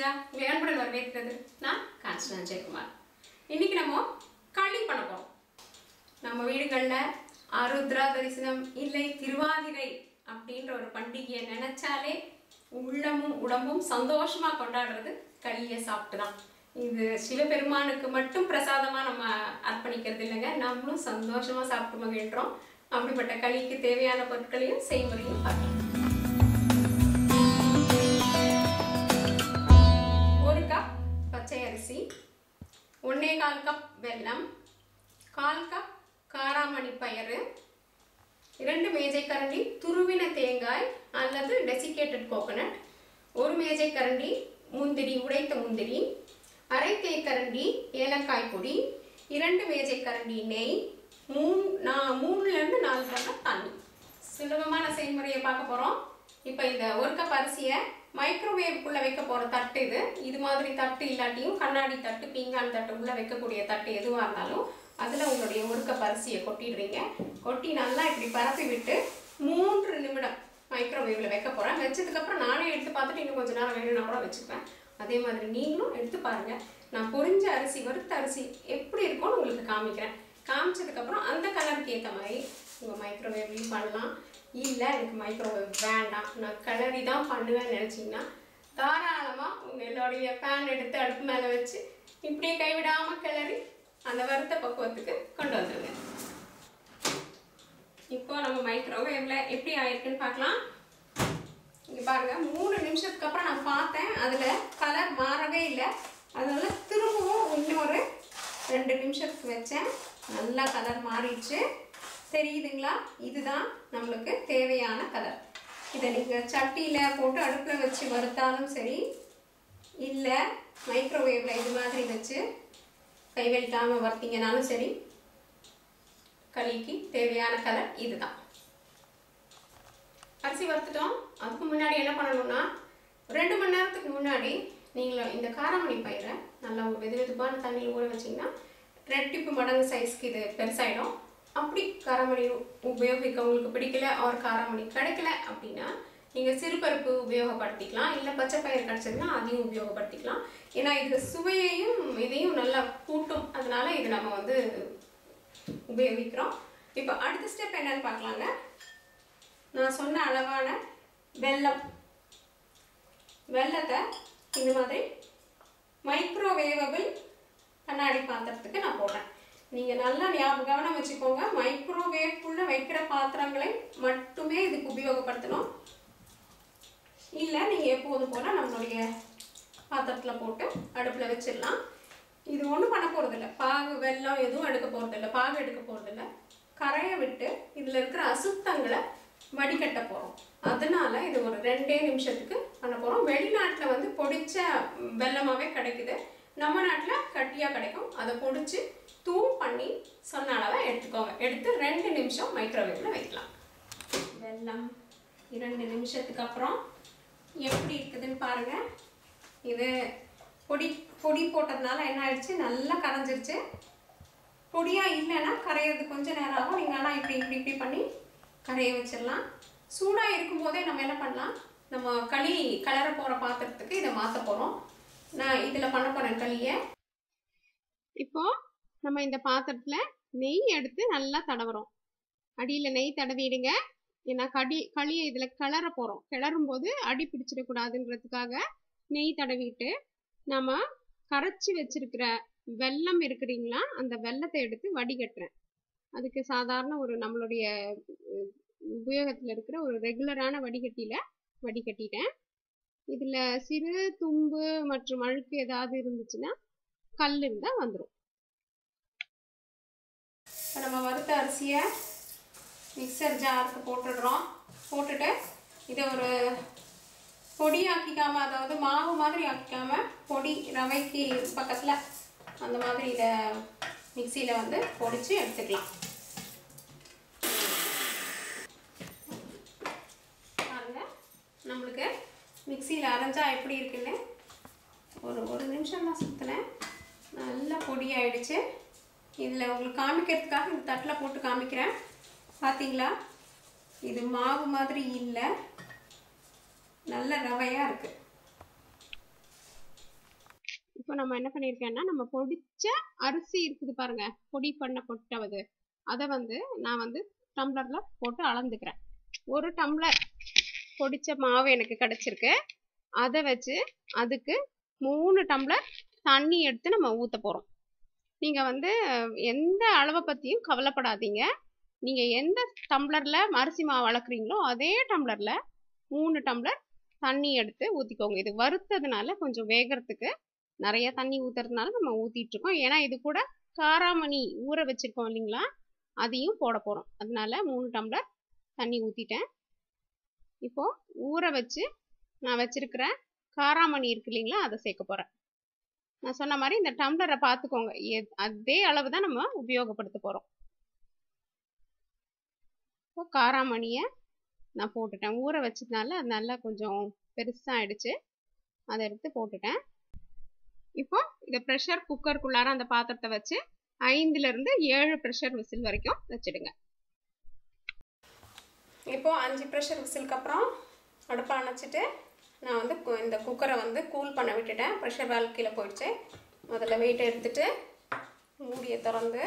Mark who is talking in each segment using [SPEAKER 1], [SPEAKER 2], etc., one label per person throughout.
[SPEAKER 1] விஜயா விளையாண்டுடன் வரவேற்கிறது. நான் காஞ்சனா ஜெயக்குமார். இன்னைக்கு நம்ம களி பண்ண போறோம். நம்ம வீடுகளில் ஆருத்ரா தரிசனம் இல்லை திருவாதிரை அப்படின்ற ஒரு பண்டிகையை நினைச்சாலே உள்ளமும் உடம்பும் சந்தோஷமா கொண்டாடுறது களியை சாப்பிட்டு தான். இது சிவபெருமானுக்கு மட்டும் பிரசாதமா நம்ம அர்ப்பணிக்கிறது இல்லைங்க, நம்மளும் சந்தோஷமா சாப்பிட்டு மகிழ்கிறோம். அப்படிப்பட்ட களிக்கு தேவையான பொருட்களையும் செய்முறையும் பார்க்கலாம். 1 கப் பச்சை அரிசி, 1/4 கப் வெல்லம், 1/4 கப் காராமணி பயறு, 2 மேஜைக்கரண்டி துருவின தேங்காய் அல்லது டெசிகேட்டட் கோகோனட், 1 மேஜைக்கரண்டி முந்திரி, உடைத்த முந்திரி, 1/2 தேக்கரண்டி ஏலக்காய் பொடி, 2 மேஜைக்கரண்டி நெய், 3லேருந்து 4 டம்ளர் தண்ணி. சுலபமான செய்முறையை பார்க்க போகிறோம். இப்போ இந்த 1 கப் அரிசியை மைக்ரோவேவுக்குள்ளே வைக்க போகிற தட்டு இது மாதிரி தட்டு இல்லாட்டியும் கண்ணாடி தட்டு, பீங்கான் தட்டு உள்ளே வைக்கக்கூடிய தட்டு எதுவாக இருந்தாலும் அதில் உங்களுடைய 1 கப் அரிசியை கொட்டிடுறீங்க. கொட்டி நல்லா இப்படி பரப்பி விட்டு 3 நிமிடம் மைக்ரோவேவில் வைக்க போகிறேன். வச்சதுக்கப்புறம் நானே எடுத்து பார்த்துட்டு இன்னும் கொஞ்சம் நேரம் வேணும்னா கூட வச்சுப்பேன். அதே மாதிரி நீங்களும் எடுத்து பாருங்கள். நான் பொரிஞ்ச அரிசி, வறுத்த அரிசி எப்படி இருக்கும்னு உங்களுக்கு காமிக்கிறேன். காமிச்சதுக்கப்புறம் அந்த கலருக்கு ஏற்ற மாதிரி உங்கள் மைக்ரோவேவ்லையும் பண்ணலாம். இல்லை எனக்கு மைக்ரோவேவ் வேண்டாம், நான் கிளறி தான் பண்ணுவேன்னு நினச்சிங்கன்னா தாராளமாக உங்களுடைய பேன் எடுத்து அடுப்பு மேலே வச்சு இப்படியே கைவிடாமல் கிளறி அந்த வறுத்த பக்குவத்துக்கு கொண்டு வந்துடுங்க. இப்போ நம்ம மைக்ரோவேவில் எப்படி ஆயிருக்குன்னு பார்க்கலாம். இங்கே பாருங்கள், 3 நிமிஷத்துக்கு அப்புறம் நான் பார்த்தேன், அதில் கலர் மாறவே இல்லை. அதனால திரும்பவும் இன்னொரு 2 நிமிஷத்துக்கு வச்சேன். நல்லா கலர் மாறிடுச்சு. தெரியுதுங்களா? இதுதான் நம்மளுக்கு தேவையான கலர். இதை நீங்கள் சட்டியில் போட்டு அடுப்பில் வச்சு வறுத்தாலும் சரி, இல்லை மைக்ரோவேவில் இது மாதிரி வச்சு கை வெட்டாமல் வறுத்தீங்கனாலும் சரி, களிக்கு தேவையான கலர் இதுதான். அரிசி வறுத்துட்டோம். அதுக்கு முன்னாடி என்ன பண்ணணும்னா, 2 மணி நேரத்துக்கு முன்னாடி நீங்கள் இந்த காராமணி பயிரை நல்லா ஒரு வெதுவெதுப்பான தண்ணியில் ஊற வச்சிங்கன்னா ரெட்டிப்பு மடங்கு சைஸ்க்கு இது பெருசாயிடும். அப்படி காராமணி உபயோகிக்க உங்களுக்கு பிடிக்கல, ஒரு காராமணி கிடைக்கல அப்படின்னா நீங்கள் சிறுபருப்பு உபயோகப்படுத்திக்கலாம். இல்லை பச்சை பயிர் கிடச்சதுன்னா அதையும் உபயோகப்படுத்திக்கலாம். ஏன்னா இது சுவையையும் இதையும் நல்லா கூட்டும். அதனால இது நம்ம வந்து உபயோகிக்கிறோம். இப்போ அடுத்த ஸ்டெப் என்னன்னு பார்க்கலாங்க. நான் சொன்ன அளவான வெல்லத்தை இந்த மாதிரி மைக்ரோவேவபிள் கண்ணாடி பாத்திரத்துக்கு நான் போடுறேன். நீங்கள் நல்லா கவனம் வச்சுக்கோங்க, மைக்ரோவேவ்க்குள்ளே வைக்கிற பாத்திரங்களை மட்டுமே இதுக்கு உபயோகப்படுத்தணும். இல்லை நீங்கள் எப்போதும் போல் நம்மளுடைய பாத்திரத்தில் போட்டு அடுப்பில் வச்சிடலாம். இது ஒன்றும் பண்ண போகிறதில்ல, பாகு வெல்லம் எதுவும் எடுக்க போகிறதில்ல, பாகு எடுக்க போகிறதில்ல. கரையை விட்டு இதில் இருக்கிற அசுத்தங்களை வடிகட்ட போகிறோம். அதனால இது ஒரு 2 நிமிஷத்துக்கு பண்ண போகிறோம். வெளிநாட்டில் வந்து பொடிச்ச வெல்லமாகவே கிடைக்குது, நம்ம நாட்டில் கட்டியாக கிடைக்கும். அதை பொடிச்சு தூள் பண்ணி சொன்ன அளவை எடுத்துக்கோங்க. எடுத்து 2 நிமிஷம் மைக்ரோவேவில் வைக்கலாம். வெல்லம் 2 நிமிஷத்துக்கு அப்புறம் எப்படி இருக்குதுன்னு பாருங்கள். இது பொடி போட்டதுனால என்ன ஆயிடுச்சு, நல்லா கரைஞ்சிருச்சு. பொடியாக இல்லைன்னா கரையிறது கொஞ்சம் நேரம் ஆகும். நீங்கள் ஆனால் இப்படி பண்ணி கரைய வச்சிடலாம். சூடாக இருக்கும்போதே நம்ம என்ன பண்ணலாம், நம்ம களி கலர போகிற பாத்திரத்துக்கு இதை மாற்ற போகிறோம். நான் இதில் பண்ண போகிறேன் களியை. இப்போ நம்ம இந்த பாத்திரத்தில் நெய் எடுத்து நல்லா தடவுறோம். அடியில் நெய் தடவிடுங்க. ஏன்னா களியை இதில் கிளற போகிறோம். கிளறும் போது அடி பிடிச்சிடக்கூடாதுன்றதுக்காக நெய் தடவிட்டு நம்ம கரைச்சி வச்சிருக்கிற வெல்லம் இருக்குறீங்களா, அந்த வெல்லத்தை எடுத்து வடிகட்டுறேன். அதுக்கு சாதாரண ஒரு நம்மளுடைய உபயோகத்தில் இருக்கிற ஒரு ரெகுலரான வடிகட்டியில் வடிகட்டிட்டேன். இதில் சிறு தும்பு மற்றும் அழுக்கு ஏதாவது இருந்துச்சுன்னா கல் இருந்தால் வந்துடும். இப்போ நம்ம வறுத்த அரிசியை மிக்சர் ஜாருக்கு போட்டுடுறோம். போட்டுட்டு இதை ஒரு பொடி ஆக்கிக்காமல், அதாவது மாவு மாதிரி ஆக்கிக்காமல் பொடி ரவைக்கு பக்கத்தில் அந்த மாதிரி இதை மிக்சியில் வந்து பொடிச்சு எடுத்துக்கலாம். பாருங்கள், நம்மளுக்கு மிக்சியில் அரைஞ்சா எப்படி இருக்குன்னு ஒரு நிமிஷம் தான் சுற்றினேன். நல்லா பொடி ஆயிடுச்சு. இதில் உங்களுக்கு காமிக்கிறதுக்காக இந்த தட்டில் போட்டு காமிக்கிறேன். பார்த்தீங்களா, இது மாவு மாதிரி இல்லை, நல்ல ரவையாக இருக்குது. இப்போ நம்ம என்ன பண்ணியிருக்கேன்னா, நம்ம பொடிச்ச அரிசி இருக்குது பாருங்க, பொடி பண்ண கொட்டவது, அதை வந்து நான் வந்து டம்ளர்ல போட்டு அளந்துக்கிறேன். 1 டம்ளர் பொடிச்ச மாவு எனக்கு கிடைச்சிருக்கு. அதை வச்சு அதுக்கு 3 டம்ளர் தண்ணி எடுத்து நம்ம ஊற்ற போகிறோம். நீங்கள் வந்து எந்த அளவை பற்றியும் கவலைப்படாதீங்க. நீங்கள் எந்த டம்ளரில் அரிசி மாவு அளக்குறீங்களோ அதே டம்ளரில் 3 டம்ளர் தண்ணி எடுத்து ஊற்றிக்கோங்க. இது வறுத்ததுனால கொஞ்சம் வேகிறதுக்கு நிறைய தண்ணி ஊற்றுறதுனால நம்ம ஊற்றிட்டுருக்கோம். ஏன்னா இது கூட காராமணி ஊற வச்சுருக்கோம் இல்லைங்களா, அதையும் போட போகிறோம். அதனால 3 டம்ளர் தண்ணி ஊற்றிட்டேன். இப்போது ஊற வச்சு நான் வச்சுருக்கிற காராமணி இருக்கு இல்லைங்களா, அதை சேர்க்க போகிறேன். நான் சொன்ன மாதிரி இந்த டம்ளரை பார்த்துக்கோங்க, அதே அளவு தான் நம்ம உபயோகப்படுத்த போகிறோம். இப்போ காராமணியை நான் போட்டுட்டேன். ஊற வச்சதுனால அது நல்லா கொஞ்சம் பெருசாக ஆயிடுச்சு. அதை எடுத்து போட்டுட்டேன். இப்போ இதை ப்ரெஷர் குக்கருக்குள்ளார அந்த பாத்திரத்தை வச்சு 5லிருந்து 7 ப்ரெஷர் விசில் வரைக்கும் வச்சுடுங்க. இப்போ 5 ப்ரெஷர் விசிலுக்கு அப்புறம் அடுப்பை அணைச்சிட்டு நான் வந்து இந்த குக்கரை வந்து கூல் பண்ண விட்டுட்டேன். ப்ரெஷர் வால்வ் கீழே போயிடுச்சு. முதல்ல வெயிட்டை எடுத்துட்டு மூடியை திறந்து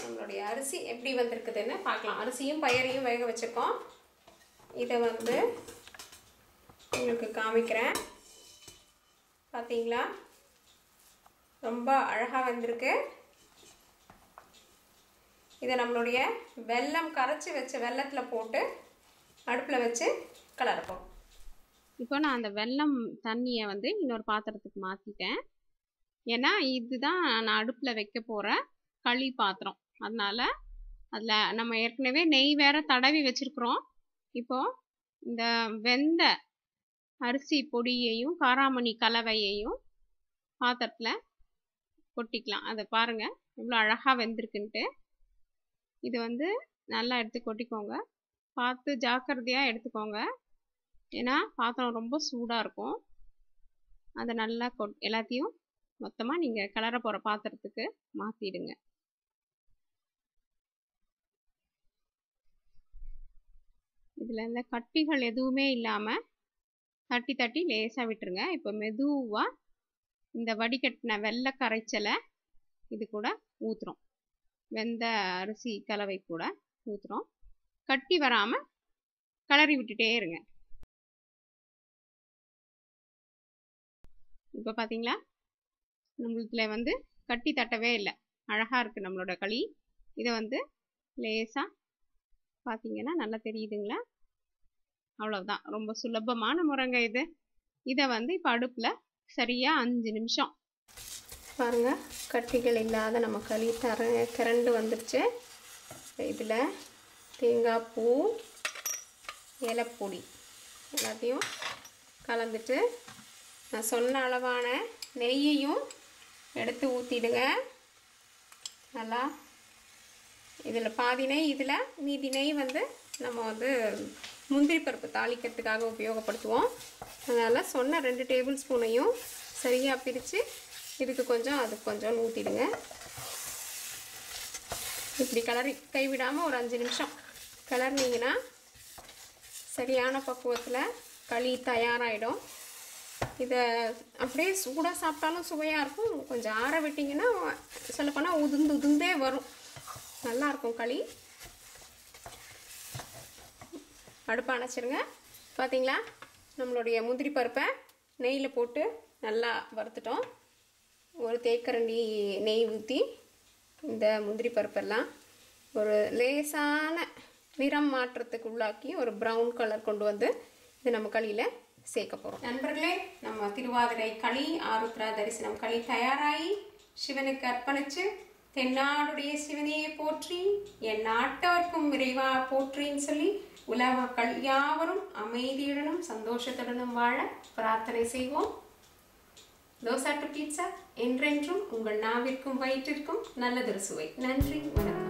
[SPEAKER 1] நம்மளுடைய அரிசி எப்படி வந்திருக்குதுன்னு பார்க்கலாம். அரிசியும் பயரையும் வேக வச்சுருக்கோம். இதை வந்து உங்களுக்கு காமிக்கிறேன். பார்த்தீங்களா, ரொம்ப அழகாக வந்திருக்கு. இதை நம்மளுடைய வெல்லம் கரைச்சி வச்ச வெல்லத்தில் போட்டு அடுப்பில் வச்சு கலரப்போம். இப்போ நான் அந்த வெல்லம் தண்ணியை வந்து இன்னொரு பாத்திரத்துக்கு மாற்றிட்டேன். ஏன்னா இதுதான் நான் அடுப்பில் வைக்க போகிற களி பாத்திரம். அதனால் அதில் நம்ம ஏற்கனவே நெய் வேற தடவி வச்சுருக்குறோம். இப்போது இந்த வெந்த அரிசி பொடியையும் காராமணி கலவையையும் பாத்திரத்தில் கொட்டிக்கலாம். அதை பாருங்கள் இவ்வளோ அழகாக வெந்திருக்குன்ட்டு. இது வந்து நல்லா எடுத்து கொட்டிக்கோங்க. பார்த்து ஜாக்கிரதையாக எடுத்துக்கோங்க, ஏன்னா பாத்திரம் ரொம்ப சூடாக இருக்கும். அதை நல்லா எல்லாத்தையும் மொத்தமாக நீங்கள் கிளற போகிற பாத்திரத்துக்கு மாற்றிடுங்க. இதில் இந்த கட்டிகள் எதுவுமே இல்லாமல் தட்டி தட்டி லேசாக விட்டுருங்க. இப்போ மெதுவாக இந்த வடிகட்டின வெள்ளை கரைச்சலை இது கூட ஊற்றுறோம். வெந்த அரிசி கலவை கூட ஊற்றுறோம். கட்டி வராமல் கிளறி விட்டுட்டே இருங்க. இப்போ பார்த்தீங்களா, நம்மளுக்குல வந்து கட்டி தட்டவே இல்லை, அழகாக இருக்குது நம்மளோட களி. இதை வந்து லேசாக பார்த்தீங்கன்னா நல்லா தெரியுதுங்களா, அவ்வளோதான். ரொம்ப சுலபமான முறைங்க இது. இதை வந்து இப்போ அடுப்பில் சரியாக 5 நிமிஷம் பாருங்கள், கட்டிகள் இல்லாத நம்ம களி திரண்டு வந்துடுச்சு. இதில் தேங்காய் பூ, ஏலப்பொடி எல்லாத்தையும் கலந்துட்டு நான் சொன்ன அளவான நெய்யையும் எடுத்து ஊற்றிடுங்க. நல்லா இதில் பாதி நெய், இதில் மீதி நெய் வந்து நம்ம வந்து முந்திரி பருப்பு தாளிக்கிறதுக்காக உபயோகப்படுத்துவோம். அதனால் சொன்ன 2 டேபிள் ஸ்பூனையும் சரியாக பிரித்து இதுக்கு கொஞ்சம் அதுக்கு கொஞ்சம் ஊற்றிடுங்க. இப்படி கிளறி கைவிடாமல் ஒரு 5 நிமிஷம் கிளறினீங்கன்னா சரியான பக்குவத்தில் களி தயாராகிடும். இதை அப்படியே சூடாக சாப்பிட்டாலும் சுவையாக இருக்கும். கொஞ்சம் ஆற விட்டிங்கன்னா சொல்லப்போனால் உதுந்தே வரும், நல்லாயிருக்கும் களி. அடுப்பை அணைச்சிருங்க. பார்த்தீங்களா, நம்மளுடைய முந்திரி பருப்பை நெய்யில் போட்டு நல்லா வறுத்துட்டோம். ஒரு தேக்கரண்டி நெய் ஊற்றி இந்த முந்திரி பருப்பெல்லாம் ஒரு லேசான நிறம் மாற்றத்துக்கு உள்ளாக்கி ஒரு ப்ரௌன் கலர் கொண்டு வந்து இது நம்ம களியில் சேர்க்க போகிறோம். நண்பர்களே, நம்ம திருவாதிரை களி ஆருத்ரா தரிசனம் களி தயாராகி சிவனுக்கு அர்ப்பணித்து தென்னாடுடைய சிவனையை போற்றி என் நாட்டவர்க்கும் விரைவா போற்றின்னு சொல்லி உலக மக்கள் யாவரும் அமைதியுடனும் சந்தோஷத்துடனும் வாழ பிரார்த்தனை செய்வோம். தோசை டு பீட்சா என்றென்றும் உங்கள் நாவிற்கும் வயிற்றிற்கும் நல்லதொரு சுவை. நன்றி, வணக்கம்.